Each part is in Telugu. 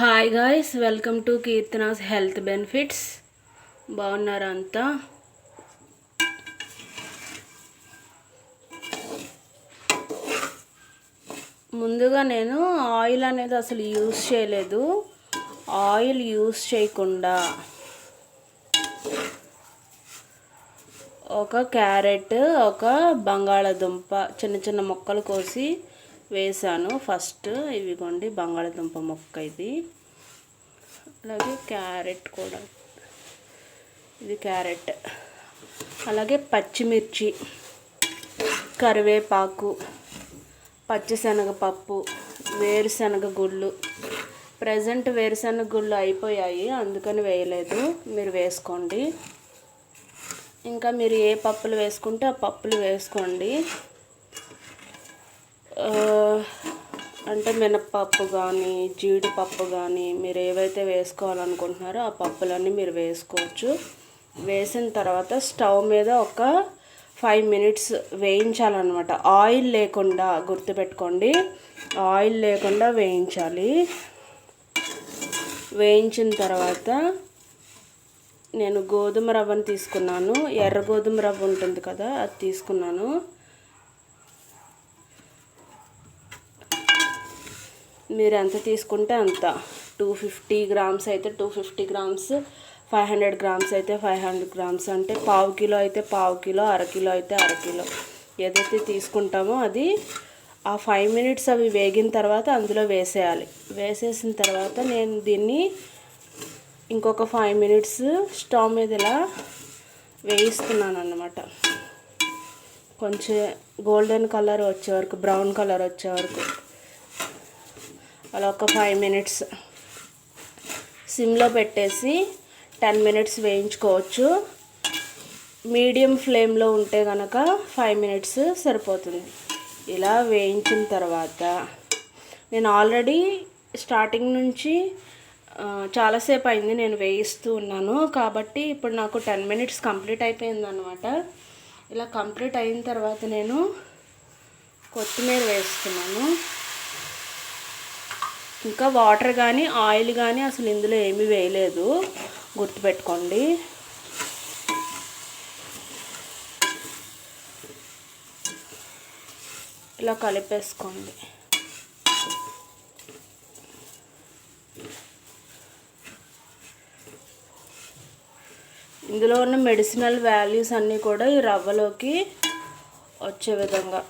Hi guys, welcome to Keerthana's health benefits. బాగున్నారా అంతా? ముందుగా నేను ఆయిల్ అనేది అసలు యూస్ చేయలేదు. ఆయిల్ యూస్ చేయకుండా ఒక క్యారెట్, ఒక బంగాళదుంప చిన్న చిన్న ముక్కలు కోసి వేసాను. ఫస్ట్ ఇవిగోండి బంగాళదుంప ముక్క, ఇది అలాగే క్యారెట్ కూడా, ఇది క్యారెట్, అలాగే పచ్చిమిర్చి, కరివేపాకు, పచ్చిశనగపప్పు, వేరుశనగ గుళ్ళు. ప్రజెంట్ వేరుశనగ గుళ్ళు అయిపోయాయి, అందుకని వేయలేదు, మీరు వేసుకోండి. ఇంకా మీరు ఏ పప్పులు వేసుకుంటే ఆ పప్పులు వేసుకోండి. అంటే మినప్పప్పు కానీ జీడిపప్పు కానీ మీరు ఏవైతే వేసుకోవాలనుకుంటున్నారో ఆ పప్పులన్నీ మీరు వేసుకోవచ్చు. వేసిన తర్వాత స్టవ్ మీద ఒక 5 minutes వేయించాలన్నమాట. ఆయిల్ లేకుండా, గుర్తుపెట్టుకోండి, ఆయిల్ లేకుండా వేయించాలి. వేయించిన తర్వాత నేను గోధుమ రవ్వను తీసుకున్నాను. ఎర్ర గోధుమ రవ్వ ఉంటుంది కదా, అది తీసుకున్నాను. మీరు ఎంత తీసుకుంటే అంత. 250 grams అయితే 250 grams, 500 grams అయితే 500 grams, అంటే 1/2 kilo అయితే 1/2 kilo, అరకిలో అయితే అరకిలో, ఏదైతే తీసుకుంటామో అది ఆ 5 minutes అవి వేగిన తర్వాత అందులో వేసేయాలి. వేసేసిన తర్వాత నేను దీన్ని ఇంకొక 5 minutes స్టవ్ మీద ఇలా వేయిస్తున్నాను అన్నమాట. కొంచెం గోల్డెన్ కలర్ వచ్చే వరకు, బ్రౌన్ కలర్ వచ్చే వరకు అలా ఒక 5 minutes సిమ్లో పెట్టేసి 10 minutes వేయించుకోవచ్చు. మీడియం ఫ్లేమ్లో ఉంటే కనుక 5 minutes సరిపోతుంది. ఇలా వేయించిన తర్వాత నేను ఆల్రెడీ స్టార్టింగ్ నుంచి చాలాసేపు అయింది నేను వేయిస్తూ ఉన్నాను కాబట్టి ఇప్పుడు నాకు 10 minutes కంప్లీట్ అయిపోయింది అనమాట. ఇలా కంప్లీట్ అయిన తర్వాత నేను కొత్తిమీర వేస్తున్నాను. ఇంకా వాటర్ కానీ ఆయిల్ కానీ అసలు ఇందులో ఏమీ వేయలేదు, గుర్తుపెట్టుకోండి. ఇలా కలిపేసుకోండి. ఇందులో ఉన్న మెడిసినల్ వాల్యూస్ అన్నీ కూడా ఈ రవ్వలోకి వచ్చే విధంగా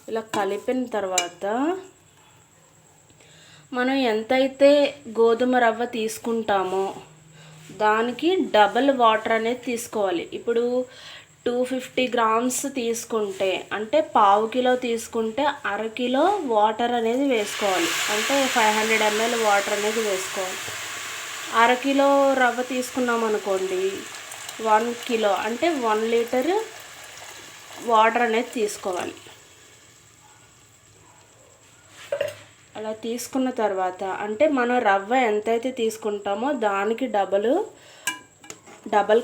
ఇలా కలిపిన తర్వాత మనం ఎంతైతే గోధుమ రవ్వ తీసుకుంటామో దానికి డబల్ వాటర్ అనేది తీసుకోవాలి. ఇప్పుడు 250 grams తీసుకుంటే, అంటే 1/2 kilo తీసుకుంటే అరకిలో వాటర్ అనేది వేసుకోవాలి. అంటే 500 ml వాటర్ అనేది వేసుకోవాలి. అరకిలో రవ్వ తీసుకున్నాం అనుకోండి, 1 kilo అంటే 1 liter వాటర్ అనేది తీసుకోవాలి. అలా తీసుకున్న తర్వాత అంటే మనం రవ్వ ఎంతైతే తీసుకుంటామో దానికి డబల్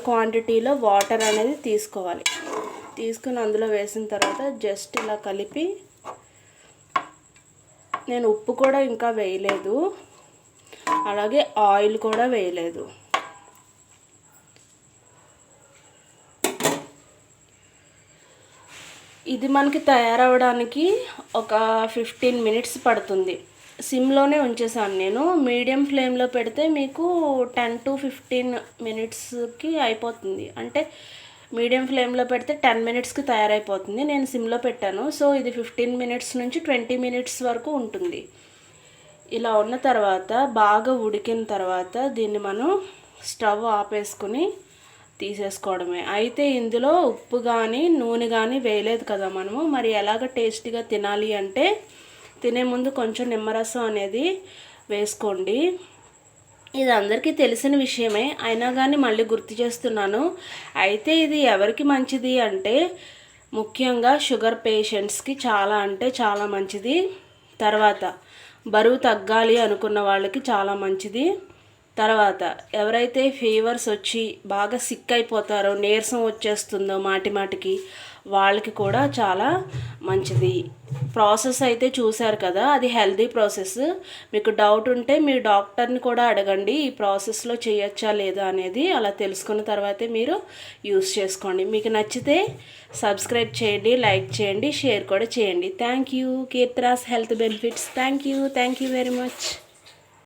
క్వాంటిటీలో వాటర్ అనేది తీసుకోవాలి. తీసుకుని అందులో వేసిన తర్వాత జస్ట్ ఇలా కలిపి, నేను ఉప్పు కూడా ఇంకా వేయలేదు, అలాగే ఆయిల్ కూడా వేయలేదు. ఇది మనకి తయారవడానికి ఒక 15 minutes పడుతుంది. సిమ్లోనే ఉంచేసాను నేను. మీడియం ఫ్లేమ్లో పెడితే మీకు 10 to 15 minutesకి అయిపోతుంది. అంటే మీడియం ఫ్లేమ్లో పెడితే 10 minutesకి తయారైపోతుంది. నేను సిమ్లో పెట్టాను, సో ఇది 15 minutes నుంచి 20 minutes వరకు ఉంటుంది. ఇలా ఉన్న తర్వాత బాగా ఉడికిన తర్వాత దీన్ని మనం స్టవ్ ఆపేసుకుని తీసేసుకోవడమే. అయితే ఇందులో ఉప్పు కానీ నూనె కానీ వేయలేదు కదా మనము, మరి ఎలాగ టేస్టీగా తినాలి అంటే తినే ముందు కొంచెం నిమ్మరసం అనేది వేసుకోండి. ఇది అందరికీ తెలిసిన విషయమే, అయినా కానీ మళ్ళీ గుర్తు చేస్తున్నాను. అయితే ఇది ఎవరికి మంచిది అంటే ముఖ్యంగా షుగర్ పేషెంట్స్కి చాలా అంటే చాలా మంచిది. తర్వాత బరువు తగ్గాలి అనుకున్న వాళ్ళకి చాలా మంచిది. తర్వాత ఎవరైతే ఫీవర్స్ వచ్చి బాగా సిక్ అయిపోతారో, నీరసం వచ్చేస్తుందో మాటిమాటికి, వాళ్ళకి కూడా చాలా మంచిది. ప్రాసెస్ అయితే చూశారు కదా, అది హెల్దీ ప్రాసెస్. మీకు డౌట్ ఉంటే మీ డాక్టర్ని కూడా అడగండి ఈ ప్రాసెస్లో చేయొచ్చా లేదా అనేది. అలా తెలుసుకున్న తర్వాతే మీరు యూస్ చేసుకోండి. మీకు నచ్చితే సబ్స్క్రైబ్ చేయండి, లైక్ చేయండి, షేర్ కూడా చేయండి. Thank you. కీర్తిరాస్ health benefits. Thank you very much.